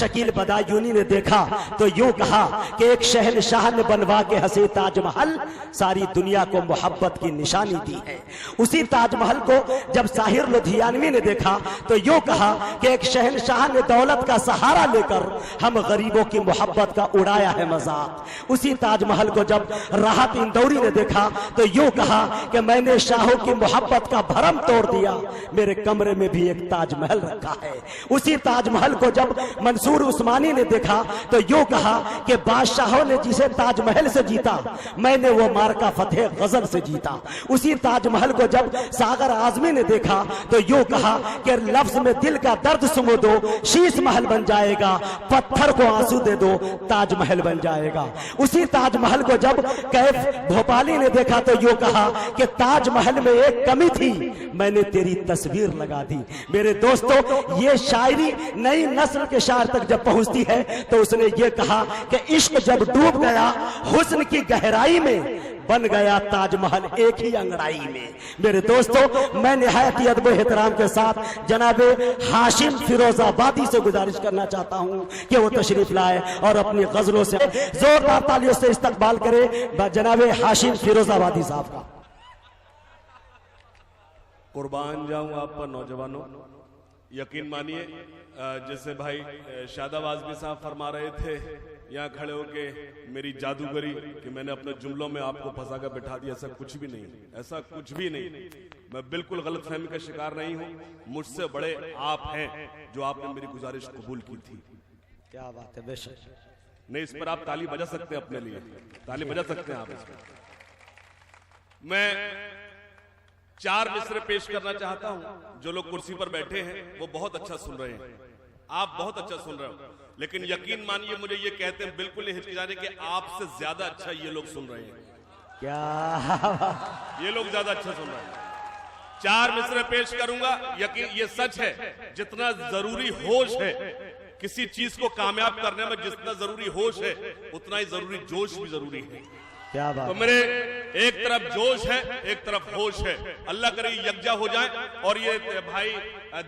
शकील बदायूनी ने देखा तो यूं कहा कि एक शहनशाह ने बनवा के हंसे ताजमहल सारी दुनिया को मोहब्बत की निशानी दी है। उसी ताजमहल को जब साहिर लुधियानवी ने देखा तो यूं कहा कि एक शहनशाह ने दौलत का सहारा लेकर हम गरीबों की मोहब्बत का उड़ाया है मजाक। उसी ताजमहल को जब राहत इंदौरी ने देखा तो यूं कहा कि मैंने शाहों की मोहब्बत का भरम तोड़ दिया, मेरे कमरे में भी एक ताजमहल रखा है। उसी ताजमहल को जब मंसूर उस्मानी ने देखा तो यूं कहा कि बादशाहों ने जिसे ताजमहल से जीता, मैंने वो मार्का फतेह गजल से जीता। उसी ताजमहल को जब सागर आजमी ने देखा तो यूं कहा कि लफ्ज में दिल का दर्द सुमो दो, शीश महल बन जाएगा, पत्थर को आंसू दे दो, ताजमहल बन जाएगा। उसी ताजमहल को जब कैफ भोपाली ने देखा तो यूं कहा कि ताजमहल में एक कमी थी, मैंने तेरी तस्वीर लगा दी। मेरे दोस्तों, ये शायरी नई नस्ल के शायर तक जब पहुंचती है तो उसने ये कहा कि इश्क जब डूब गया हुस्न की गहराई में, बन गया ताजमहल एक ही अंगड़ाई में। मेरे दोस्तों, मैं निहायत ही अदब एहतराम के साथ जनाबे हाशिम फिरोजाबादी से गुजारिश करना चाहता हूं कि वो तशरीफ लाए और अपनी गजलों से जोरदार तालियों से इस्तकबाल करे जनाबे हाशिम फिरोजाबादी साहब का। कुर्बान जाऊं आप पर नौजवानों, यकीन मानिए जैसे भाई शादाब आज़मी साहब फरमा रहे थे यहाँ खड़े होके मेरी जादूगरी कि मैंने अपने जुमलों में आपको फंसा कर बैठा दिया, ऐसा कुछ भी नहीं, ऐसा कुछ भी नहीं। मैं बिल्कुल गलतफहमी का शिकार नहीं हूँ। मुझसे बड़े आप हैं जो आपने मेरी गुजारिश कबूल की थी। क्या बात है, बेशक। नहीं, इस पर आप ताली बजा सकते हैं, अपने लिए ताली बजा सकते हैं आप इस पर। मैं 4 मिसरे पेश करना चाहता हूं। जो लोग कुर्सी पर बैठे हैं वो बहुत अच्छा सुन रहे हैं, आप बहुत अच्छा सुन रहे हो, लेकिन यकीन मानिए मुझे ये कहते हैं बिल्कुल नहीं हिचकिचाने कि आपसे ज्यादा अच्छा ये लोग सुन रहे हैं। क्या ये लोग ज्यादा अच्छा सुन रहे हैं। 4 मिसरे पेश करूंगा, यकीन ये सच है, जितना जरूरी होश है किसी चीज को कामयाब करने में, जितना जरूरी होश है उतना ही जरूरी जोश भी जरूरी है। क्या बात। तो मेरे एक तरफ जोश है, एक तरफ होश है। अल्लाह करे यकजा हो जाए और ये भाई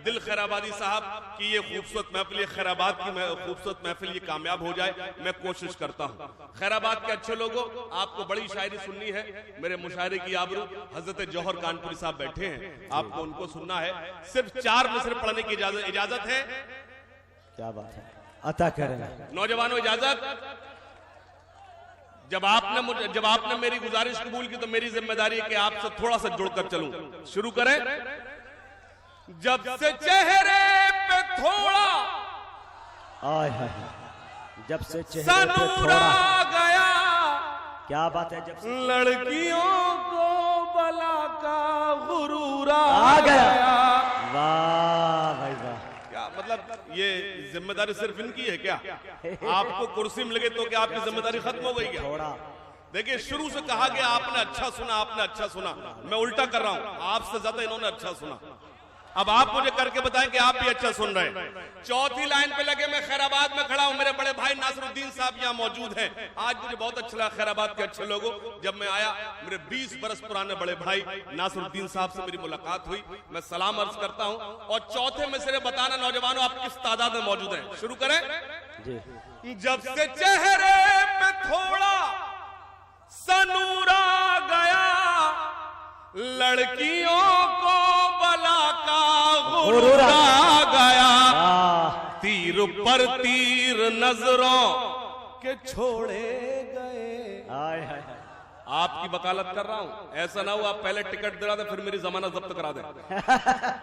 दिल खैराबादी साहब की ये खूबसूरत महफिल, ये खैराबाद की खूबसूरत महफिल ये कामयाब हो जाए, मैं कोशिश करता हूँ। खैराबाद के अच्छे लोगों, आपको बड़ी शायरी सुननी है। मेरे मुशायरे की आबरू हजरत जौहर कानपुरी साहब बैठे हैं, आपको उनको सुनना है। सिर्फ 4 मिसरे पढ़ने की इजाजत है। क्या बात है, अता करें नौजवानों, इजाजत। जब आपने मेरी गुजारिश कबूल की तो मेरी जिम्मेदारी है कि आपसे थोड़ा सा जुड़कर चलूं। शुरू करें। जब से चेहरे पे थोड़ा आय है, जब से चेहरे पे सनूर थोड़ा आ गया, क्या बात है, जब से लड़कियों को बला का गुरूर आ गया। वाह भाई वाह। क्या मतलब ये जिम्मेदारी सिर्फ इनकी है क्या? आपको कुर्सी मिल गई तो क्या आपकी जिम्मेदारी खत्म हो गई क्या? थोड़ा देखिए, शुरू से कहा गया आपने अच्छा सुना, आपने अच्छा सुना। मैं उल्टा कर रहा हूं, आपसे ज्यादा इन्होंने अच्छा सुना। अब आप मुझे करके बताएं कि आप भी अच्छा सुन रहे हैं। 4थी लाइन पे लगे मैं खैराबाद में खड़ा हूं। मेरे बड़े भाई नासिरुद्दीन साहब यहाँ मौजूद हैं। आज मुझे बहुत अच्छा लगा खैराबाद के अच्छे लोगों, जब मैं आया मेरे 20 बरस पुराने बड़े भाई नासिरुद्दीन साहब से मेरी मुलाकात हुई। मैं सलाम अर्ज करता हूं और चौथे मिसरे बताना नौजवानों आप किस तादाद में मौजूद हैं। शुरू करें जी। जब से चेहरे पे थोड़ा सनूर आ गया, लड़कियों को बला का गुरूर आ गया, तीर पर तीर नजरों के छोड़े गए। आपकी वकालत कर रहा हूं, ऐसा ना हो आप पहले टिकट दिला दे फिर मेरी जमानत जब्त करा दे।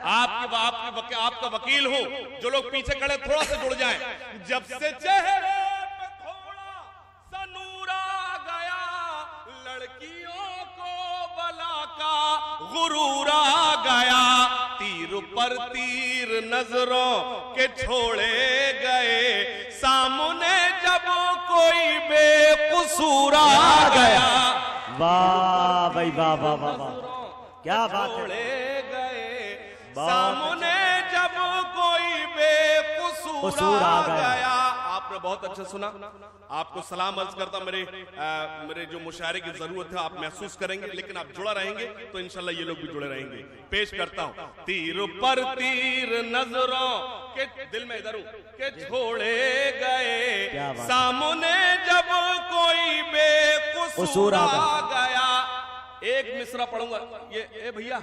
आपका वकील हूं। जो लोग पीछे खड़े थोड़ा सा जुड़ जाएं। जब से चेहरे पे थोड़ा सनूर आ गया, लड़कियों को बला का गुरूर आ गया, तीर पर तीर नजरों के छोड़े गए, सामने जब कोई बेकसूर आ गया। वाह भाई वाह वाह वाह वाह, क्या बात है। छोड़े गए, सामने जब कोई बेकसूर आ गया। आपने बहुत अच्छा सुना। आपको सलाम अर्ज करता, मेरे जो मुशायरे की जरूरत है आप महसूस करेंगे, लेकिन आप जुड़ा रहेंगे तो इंशाल्लाह ये लोग भी जुड़े रहेंगे। पेश करता हूं, तीर पर तीर नजरों के दिल में इधर के छोड़े गए, सामने जब कोई बेकसूर आ गया। एक मिसरा पढ़ूंगा, ये भैया,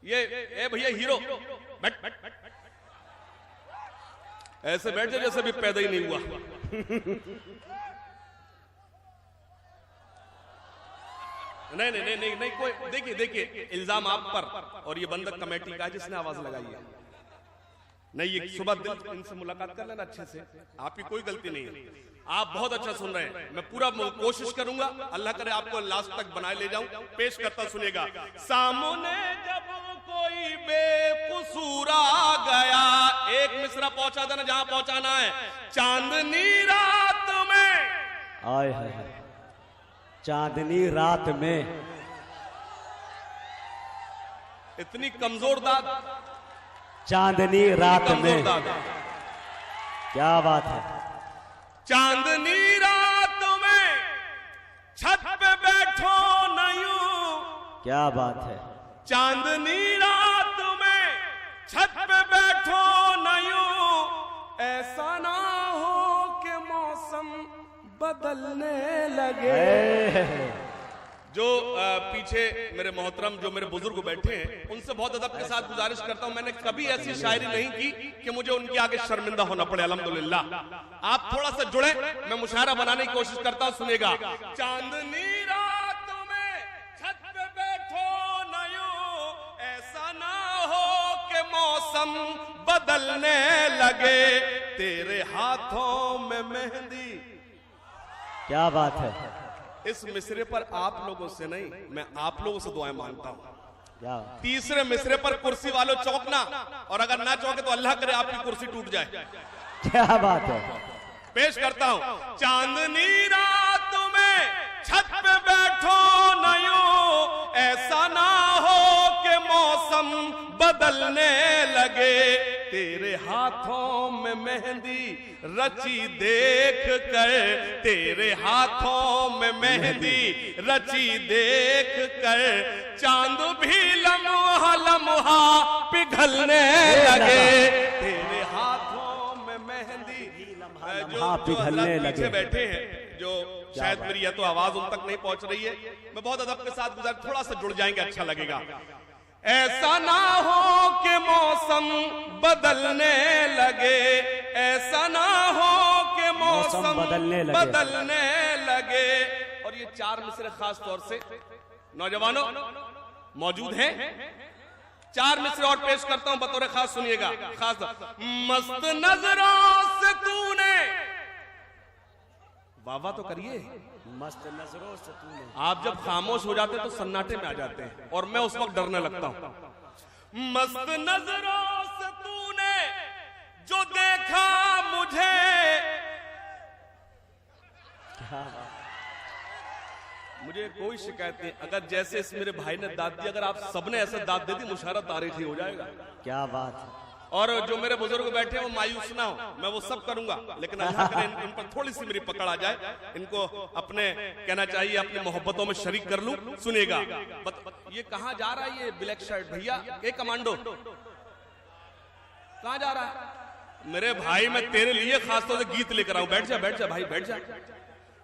ये भैया हीरो बैठ, ऐसे बैठ जाए जैसे भी पैदा ही नहीं हुआ। नहीं कोई, देखिए इल्जाम आप पर, और ये बंदक कमेटी का जिसने आवाज लगाई है। नहीं, ये सुबह दिल इनसे मुलाकात कर लेना अच्छे से, आपकी कोई गलती नहीं है, आप बहुत अच्छा सुन रहे हैं। मैं पूरा कोशिश करूंगा, अल्लाह करे आपको लास्ट तक बनाए ले जाऊं। पेश करता सुनिएगा। सामने जब कोई बेकसूर आ गया, एक मिसरा पहुंचा देना जहां पहुंचाना है। चांदनी रात में, आय हाय, चांदनी रात में, इतनी कमजोर दाद, चांदनी रात में, क्या बात है। चांदनी रात में छत पे बैठो न यूं, क्या बात है। चांदनी रात में छत पे बैठो न यूं, ऐसा ना हो कि मौसम बदलने लगे। जो पीछे मेरे मोहतरम जो मेरे बुजुर्ग बैठे हैं, उनसे बहुत अदब के साथ गुजारिश करता हूं, मैंने कभी ऐसी शायरी नहीं की कि मुझे उनके आगे शर्मिंदा होना पड़े। अल्हम्दुलिल्लाह आप थोड़ा सा जुड़े, मैं मुशायरा बनाने की कोशिश करता हूं, सुनिएगा। चांदनी रात में छत पे बैठो न यूं, ऐसा ना हो कि मौसम बदलने लगे, तेरे हाथों में मेहंदी। क्या बात है। इस मिसरे पर आप लोगों से नहीं, मैं आप लोगों से दुआएं मांगता हूं। तीसरे मिसरे पर कुर्सी वालों चौंकना, और अगर ना चौंके तो अल्लाह करे आपकी कुर्सी टूट जाए। क्या बात है। पेश करता हूं, चांदनी रात में छत पे बैठो न यूं, ऐसा ना हो कि मौसम बदलने लगे, तेरे हाथों में मेहंदी रची देख कर, तेरे हाथों में मेहंदी रची देख कर, चांद भी लम्हा लम्हा पिघलने लगे, तेरे हाथों में मेहंदी। जो पीछे बैठे हैं, जो शायद मेरी या तो आवाज उन तक नहीं पहुंच रही है, मैं बहुत अदब के साथ गुजार, थोड़ा सा जुड़ जाएंगे अच्छा लगेगा। ऐसा ना हो कि मौसम बदलने लगे, ऐसा ना हो कि मौसम बदलने लगे। और ये चार मिसरे खास तौर से नौजवानों मौजूद हैं, चार मिसरे और पेश करता हूं बतौर खास, सुनिएगा। खास, मस्त नजरों से तूने, वाह तो करिए, मस्त नजरों से तूने। आप जब खामोश हो जाते तो सन्नाटे में आ जाते हैं, और मैं उस वक्त डरने लगता हूं। मस्त नजरों से तूने जो देखा मुझे, मुझे कोई शिकायत नहीं, अगर जैसे इस मेरे भाई ने दाद दी, अगर आप सबने ऐसे दाद दे दी, मुशायरा तारीखी हो जाएगा। क्या बात है। और जो मेरे बुजुर्ग बैठे हैं वो मायूस ना हो, मैं वो सब करूंगा, लेकिन अल्लाह करे इन पर थोड़ी सी मेरी पकड़ आ जाए, इनको अपने कहना चाहिए अपनी मोहब्बतों में शरीक कर लूं। सुनिएगा। ये कहां जा रहा है ये ब्लैक शर्ट भैया, ये कमांडो कहां जा रहा है? मेरे भाई मैं तेरे लिए खासतौर से गीत लेकर आऊं, बैठ जा भाई बैठ जा।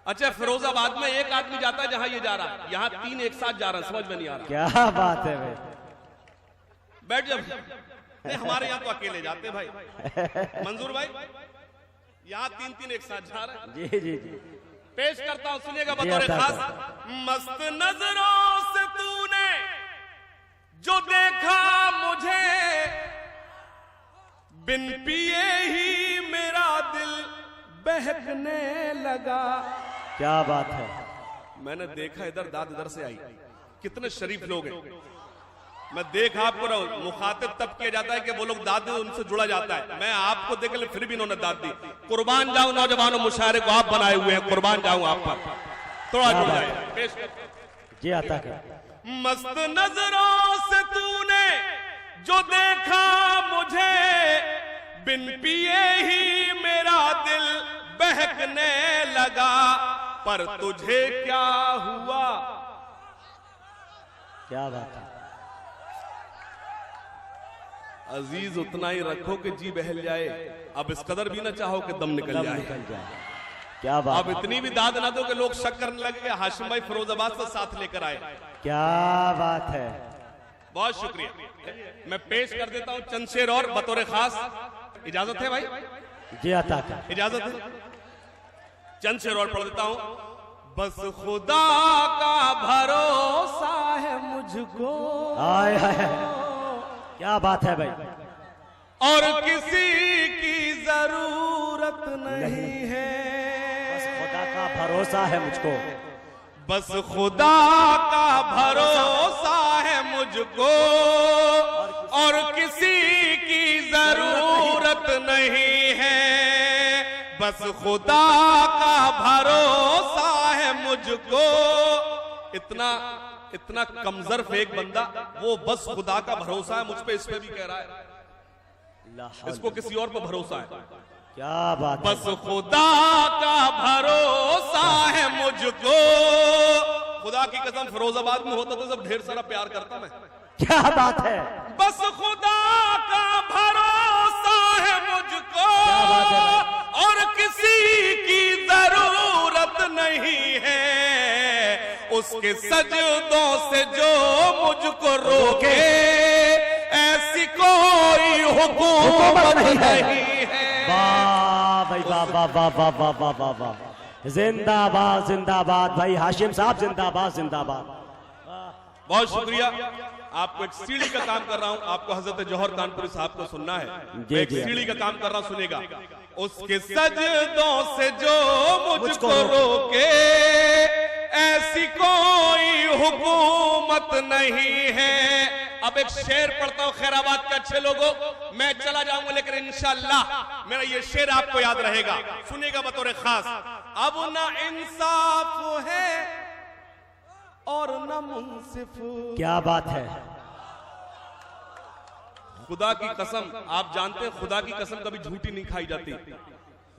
अच्छा, फिरोजाबाद में एक आदमी जाता है जहां ये जा रहा है, यहाँ तीन एक साथ जा रहा है, समझ में नहीं आ रहा। क्या बात है भाई, बैठ जा। नहीं, हमारे यहाँ तो अकेले जाते भाई, मंजूर भाई, यहाँ तीन तीन एक साथ जा रहे हैं। जी जी जी। पेश करता हूं, सुनिएगा बतौर खास। मस्त नजरों से तूने जो देखा मुझे, बिन पिए ही मेरा दिल बहकने लगा। क्या बात है। मैंने देखा इधर दाद इधर से आई, कितने शरीफ लोग हैं। मैं देख आपको रहा हूं, मुखातिब तब किया जाता है कि वो लोग दाद दे, उनसे जुड़ा जाता है। मैं आपको देख ले, फिर भी इन्होंने दाद दी। कुर्बान जाऊं नौजवानों, मुशायरे को आप बनाए हुए हैं, कुर्बान जाऊं आप पर, थोड़ा जुड़ जाए। जी आता कर। मस्त नजरों से तूने जो देखा मुझे, बिन पिए ही मेरा महकने लगा, पर तुझे क्या हुआ। क्या बात है। अजीज उतना ही रखो कि जी बहल जाए, अब इस कदर भी ना चाहो कि दम निकल दम जाए। निकल जाए। क्या बात। अब इतनी भी दाद ना दो कि लोग शक करने लगे हाशिम भाई फिरोजाबाद से साथ लेकर आए। क्या बात है। बहुत शुक्रिया। मैं पेश कर देता हूं चंद शेर और बतौर खास। इजाजत है भाई? जी अता का इजाजत है। चंद शेर और पढ़ देता हूं। बस खुदा का भरोसा है मुझको, आय हाय, क्या बात है भाई। और किसी की जरूरत नहीं है। बस खुदा का भरोसा है मुझको, बस खुदा का भरोसा है मुझको, और किसी की जरूरत नहीं है। बस खुदा का भरोसा है मुझको। इतना कमजोर एक बंदा, वो बस खुदा का भरोसा है मुझ पे, इस पे भी कह रहा है इसको किसी और पर भरोसा है। क्या बात। बस खुदा का भरोसा है मुझको। खुदा की कसम फिरोजाबाद में होता तो सब ढेर सारा प्यार करता मैं। क्या बात है। बस खुदा का भरोसा है मुझको, क्या बात है। और किसी की जरूरत नहीं है। उसके सजदों से जो मुझको रोके, ऐसी कोई हुकूमत नहीं है। वाह भाई वाह वाह वाह वाह वाह वाह वाह वाह। जिंदाबाद जिंदाबाद भाई हाशिम साहब, जिंदाबाद जिंदाबाद। बहुत शुक्रिया। आपको एक सीढ़ी का काम कर रहा हूं, आपको हजरत जौहर कानपुरी साहब को सुनना है। जी, एक जी। सीढ़ी का काम कर रहा हूं, सुनेगा। उसके सजदों से जो मुझको रोके, ऐसी कोई हुकूमत नहीं है। अब एक शेर पढ़ता हूं खैराबाद के अच्छे लोगों। मैं चला जाऊंगा लेकिन इंशाअल्लाह मेरा ये शेर आपको याद रहेगा, सुनिएगा बतौर खास। अब ना इंसाफ है और न मुंसिफ। क्या बात है। खुदा की कसम, आप जानते हैं खुदा की कसम कभी झूठी नहीं खाई जाती।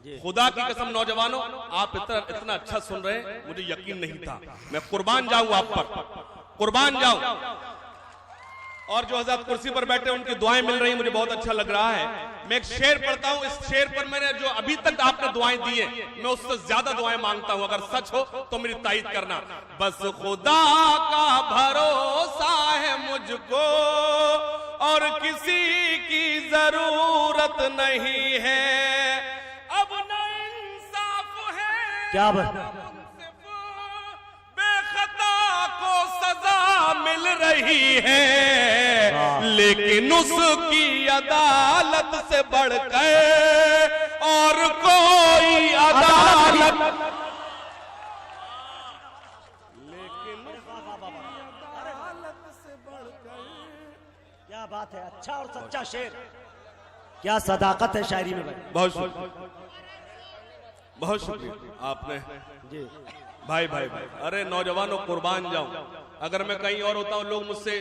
खुदा की कसम नौजवानों, आप इतना अच्छा सुन रहे हैं, मुझे यकीन नहीं था। मैं कुर्बान जाऊं आप पर, कुर्बान जाऊं। और जो हज़रत कुर्सी पर बैठे उनकी दुआएं मिल रही हैं, मुझे बहुत अच्छा लग रहा है। मैं एक शेर पढ़ता हूं। इस शेर पर मैंने जो अभी तक आपने दुआएं दी हैं, मैं उससे ज्यादा दुआएं मांगता हूं। अगर सच हो तो मेरी तायीद करना। बस खुदा का भरोसा है मुझको, और किसी की जरूरत नहीं है। अब न इंसाफ है, क्या बात। बेखता को सजा मिल रही है, लेकिन उसकी अदालत से बढ़कर और कोई अदालत, लेकिन अदालत से बढ़कर। क्या बात है। अच्छा और सच्चा शेर। क्या सदाकत है शायरी में भाई। बहुत शुक्रिया, बहुत शुक्रिया आपने जी। भाई भाई भाई। अरे नौजवानों, कुर्बान जाऊं। अगर मैं कहीं और होता हूं, लोग मुझसे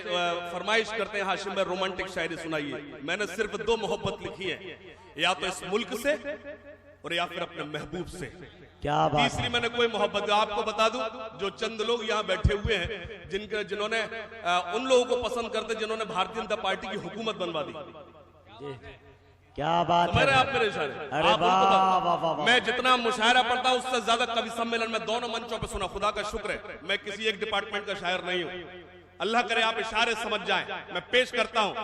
फरमाइश करते हैं हाशिम भाई रोमांटिक शायरी सुनाइए। मैंने सिर्फ 2 मोहब्बत लिखी है, या तो इस मुल्क से और या फिर अपने महबूब से। क्या बात। तीसरी मैंने कोई मोहब्बत, आपको बता दूं, जो चंद लोग यहाँ बैठे हुए हैं जिन्होंने उन लोगों को पसंद करते जिन्होंने भारतीय जनता पार्टी की हुकूमत बनवा दी। जी। क्या बात है। मेरे आप मेरे इशारे, अरे आप उनको वाह वाह वाह वाह। मैं जितना मुशायरा पढ़ता हूं उससे ज्यादा कवि सम्मेलन में दोनों मंचों पे सुना। खुदा का शुक्र है मैं किसी एक डिपार्टमेंट का शायर नहीं हूं। अल्लाह करे आप इशारे समझ जाएं। मैं पेश करता हूं।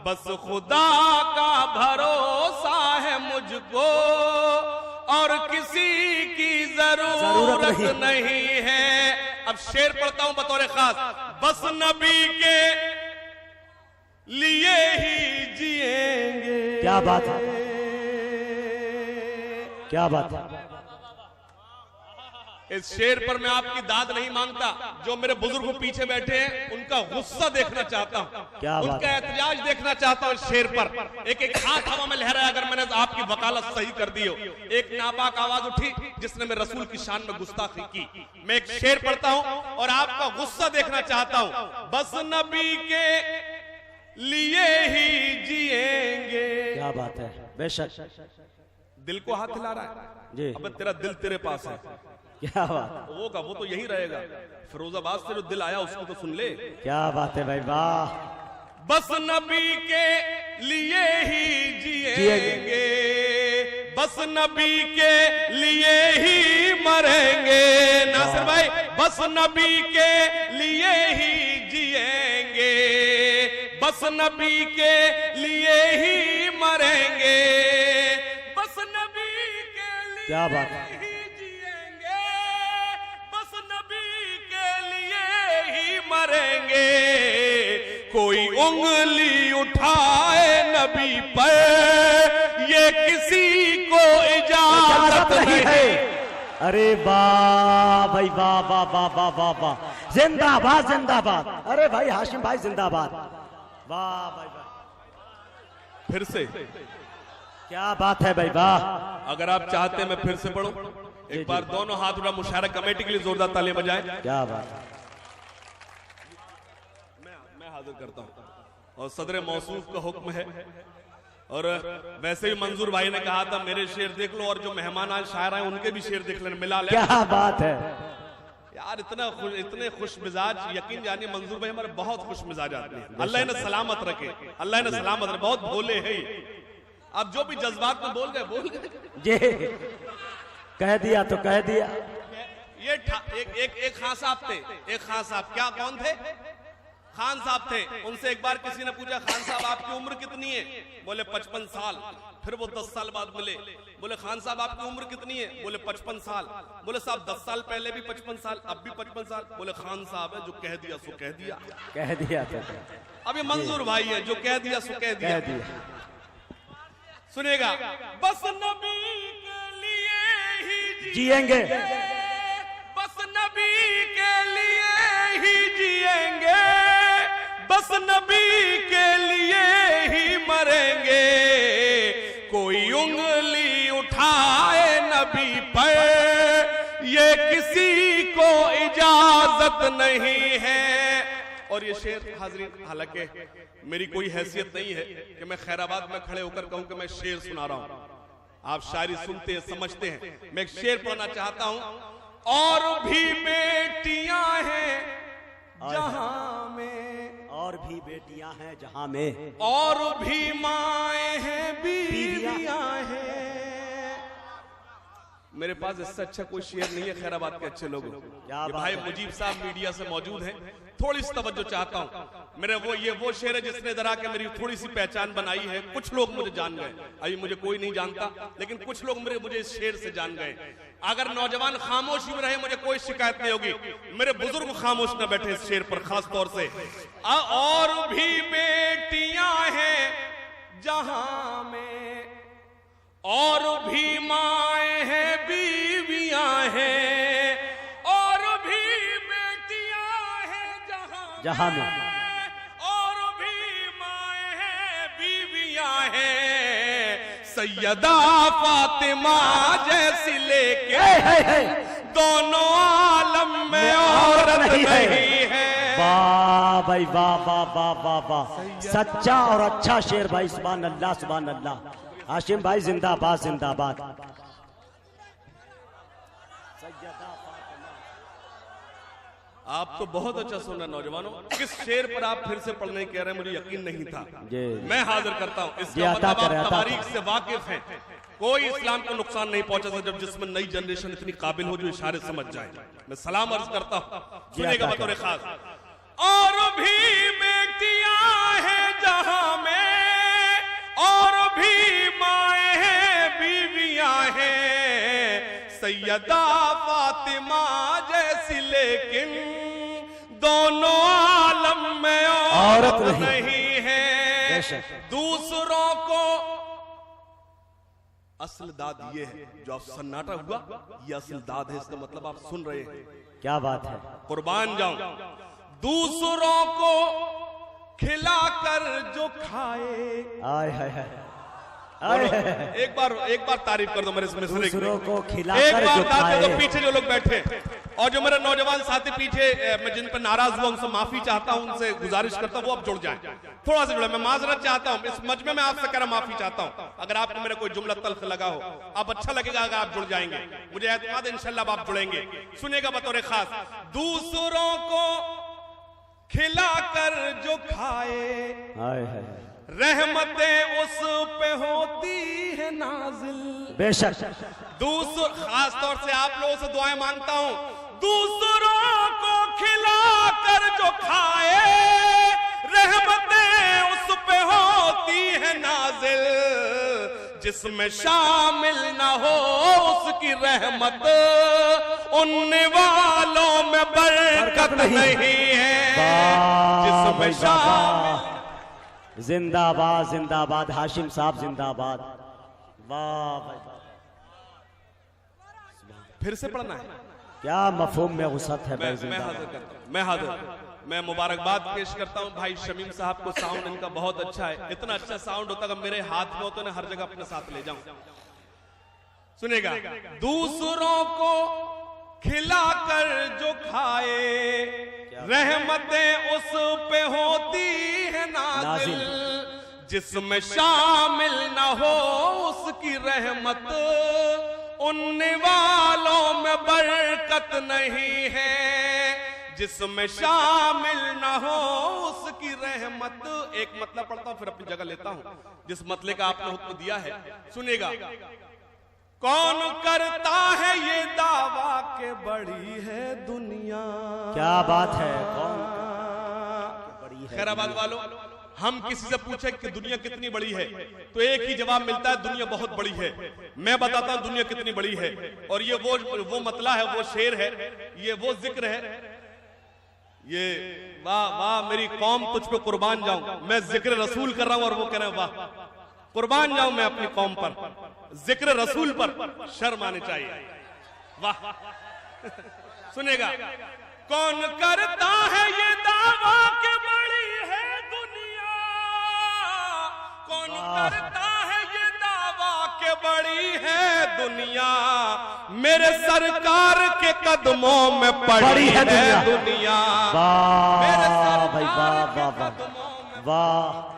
बस खुदा का भरोसा है मुझको, और किसी की जरूरत नहीं है। अब शेर पढ़ता हूं बतौर खास। बस नबी के लिए ही जिएंगे। क्या बात है। क्या बात है। इस शेर पर मैं आपकी दाद नहीं मांगता। जो मेरे बुजुर्ग पीछे बैठे हैं उनका गुस्सा देखना चाहता हूं, क्या बात उनका एहतजाज देखना चाहता हूं। इस शेर पर एक एक हाथ हवा में लहराया अगर मैंने आपकी वकालत सही कर दी हो। एक नापाक आवाज उठी जिसने मेरे रसूल की शान में गुस्ताखी की। मैं एक शेर पढ़ता हूं और आपका गुस्सा देखना चाहता हूं। बस नबी के लिए ही जिएंगे। क्या बात है। बेशक दिल को हाथ हिला रहा है जी। अबे तेरा दिल तेरे पास है, क्या बात, वो तो यही रहेगा। फिरोजाबाद से जो दिल आया उसको तो सुन ले। क्या बात है भाई, वाह। बस नबी के लिए ही जिएंगे, बस नबी के लिए ही मरेंगे। नासिर भाई, बस नबी के लिए ही जिएंगे, बस नबी के लिए ही मरेंगे, बस नबी के लिए क्या बात है, ही जिएंगे, बस नबी के लिए ही मरेंगे। कोई उंगली उठाए नबी पर ये किसी को इजाजत नहीं है। अरे वाह भाई, वाह वाह वाह वाह वाह वाह, जिंदाबाद जिंदाबाद। अरे भाई हाशिम भाई जिंदाबाद, वाह भाई वाह, फिर से क्या बात है भाई, वाह। अगर आप चाहते हैं मैं फिर से पढ़ूं, एक बार दोनों हाथ उठा मुशायरा कमेटी के लिए जोरदार तालियां बजाएं। क्या बात है, मैं हाजिर करता हूं और सदर मौसूफ का हुक्म है। और वैसे भी मंजूर भाई ने कहा था मेरे शेर देख लो, और जो मेहमान आज शायर आए उनके भी शेर देख लेना, मिला ले। क्या बात है यार, इतने खुश मिजाज, यकीन जानिए मंजूर भाई हमारे बहुत खुश मिजाज आदमी हैं। अल्लाह इन्हें सलामत रखे, अल्लाह इन्हें सलामत रखे, बहुत भोले हैं। अब जो भी जज्बात में बोल गए ये कह दिया तो कह दिया। ये एक खान साहब थे, एक खान साहब, क्या कौन थे? खान साहब थे। उनसे एक बार किसी ने पूछा, खान साहब आपकी उम्र कितनी है? बोले 55 साल। फिर वो 10 साल बाद मिले, बोले खान साहब आपकी उम्र कितनी है? बोले 55 साल। बोले साहब 10 साल पहले भी 55 साल, अब भी 55 साल। बोले खान साहब है, जो कह दिया सो कह दिया, कह दिया तो अब ये मंजूर भाई है, जो कह दिया सो कह दिया। सुनेगा, बस नबी के लिए ही जिएंगे, बस नबी के लिए ही जिएंगे, बस नबी के लिए ही मरेंगे। कोई उंगली उठाए नबी पर ये किसी को इजाजत नहीं है। और ये शेर हाजरीन, हालांकि मेरी कोई हैसियत नहीं है कि मैं खैराबाद में खड़े होकर कहूं कि मैं शेर सुना रहा हूं। आप शायरी सुनते हैं, समझते हैं। मैं एक शेर पढ़ना चाहता हूं। और भी बेटियां हैं जहां में, और भी बेटियां हैं जहां में, और भी माएं हैं बीवियां हैं। मेरे पास इससे अच्छा कोई शेर नहीं है खैराबाद के अच्छे लोगों। ये भाई मुजीब साहब मीडिया से मौजूद हैं, थोड़ी सी तवज्जो चाहता हूं। मेरे वो शेर है जिसने इधर आके मेरी थोड़ी सी पहचान बनाई है। कुछ लोग मुझे जान गए, अभी मुझे कोई नहीं जानता, लेकिन कुछ लोग मुझे इस शेर से जान गए। अगर नौजवान खामोश भी रहे मुझे कोई शिकायत नहीं होगी, मेरे बुजुर्ग खामोश न बैठे इस शेर पर खास तौर से। और भी बेटियां हैं जहां में, और भी माएं हैं बीवियां हैं, और भी बेटियां हैं जहां में, और भी माएं हैं बीवियां हैं। सैयदा फातिमा जैसी लेके दोनों आलम में औरत नहीं है। वाह भाई वाह वाह वाह वाह वाह, सच्चा और अच्छा शेर भाई, सुभान अल्लाह सुभान अल्लाह। हाशिम भाई जिंदाबाद जिंदाबाद। आप तो बहुत अच्छा सुन रहे नौजवानों। किस शेर पर आप फिर से पढ़ने कह रहे हैं, मुझे यकीन नहीं था। मैं हाजिर करता हूं। इसका मतलब आप तारीख से वाकिफ हैं। कोई इस्लाम को नुकसान नहीं पहुंचा था जब जिसमें नई जनरेशन इतनी काबिल हो जो इशारे समझ जाए। मैं सलाम अर्ज करता हूं, सुनेगा बतौर खास। और भी बेटियां हैं जहां में, और भी माएं हैं बीवियां हैं। सैयदा फातिमा जैसी लेकिन दोनों आलम में औरत नहीं है। दूसरों को असल दाद ये है, जो आप सन्नाटा हुआ ये असल दाद है। इसका मतलब आप सुन रहे हैं। क्या बात है, कुर्बान जाऊं। दूसरों को खिलाकर जो खाए, आय हाय हाय, बोलो, एक बार तारीफ कर दो मेरे इस मिसरे की। दूसरों को एक खिलाकर बार जो दाद दे दो खाए। पीछे जो लोग बैठे और जो मेरे नौजवान साथी पीछे, मैं जिन पर नाराज हुआ उनसे माफी चाहता हूं, उनसे गुजारिश करता हूं वो अब जुड़ जाएं, थोड़ा सा जुड़े। मैं माजरत चाहता हूं, इस मजमे में आपसे कह रहा माफी चाहता हूं अगर आपको मेरा कोई जुमला तल्ख लगा हो। आप अच्छा लगेगा अगर आप जुड़ जाएंगे, मुझे एतमाद है इंशाल्लाह आप जुड़ेंगे। सुनेगा बतौर खास, दूसरों को खिलाकर जो खाए हाय हाय रहमतें उस पे होती है नाजिल। बेशक खास तौर से आप लोगों से दुआएं मांगता हूं, दूसरों को खिलाकर जो खाए रहमतें उस पे होती है नाजिल। जिसमें शामिल ना हो उसकी रहमत उनने वालों में बरकत नहीं है। जिसमें शामिल। जिंदाबाद जिंदाबाद हाशिम साहब जिंदाबाद। वाह भाई वाह। फिर से पढ़ना है क्या मफहूम में वसअत है भाई। मैं जिंदाबाद। हाजिर करता हूं, मैं हाजिर। मैं मुबारकबाद पेश करता हूं भाई शमीम साहब को, साउंड इनका बहुत अच्छा है। इतना अच्छा साउंड होता अगर मेरे हाथ में हो तो मैं हर जगह अपने साथ ले जाऊं। सुनेगा, दूसरों को खिलाकर जो खाए रहमतें उस पे होती है नाजिल। जिसमें शामिल ना हो उसकी रहमत उनने वालों में बरकत नहीं है। जिसमें शामिल ना हो उसकी रहमत। एक मतलब पढ़ता हूं फिर अपनी जगह लेता हूं जिस मतले का आपने हुक्म दिया है। सुनेगा, कौन करता है ये दावा के बड़ी है दुनिया। क्या बात है, कौन बड़ी है खैराबाद वालों, हम किसी से पूछे कि दुनिया कितनी बड़ी है तो एक ही जवाब मिलता है, दुनिया बहुत बड़ी है। मैं बताता हूं दुनिया कितनी बड़ी है, और ये वो मतला है, वो शेर है, ये वो जिक्र है। ये वाह वाह मेरी कौम तुझ पे कुर्बान जाऊं। मैं जिक्र रसूल कर रहा हूं और वो कह रहे हैं वाह कुर्बान जाऊं मैं अपनी कौम पर, जिक्र रसूल पर शर्म आनी चाहिए। वाह सुनेगा, कौन करता है ये दावा के बड़ी है दुनिया। कौन करता है ये दावा के बड़ी है दुनिया। मेरे सरकार के कदमों में पड़ी है दुनिया। वाह मेरे भाई सरकार वाह के वाह कदमों में वाह।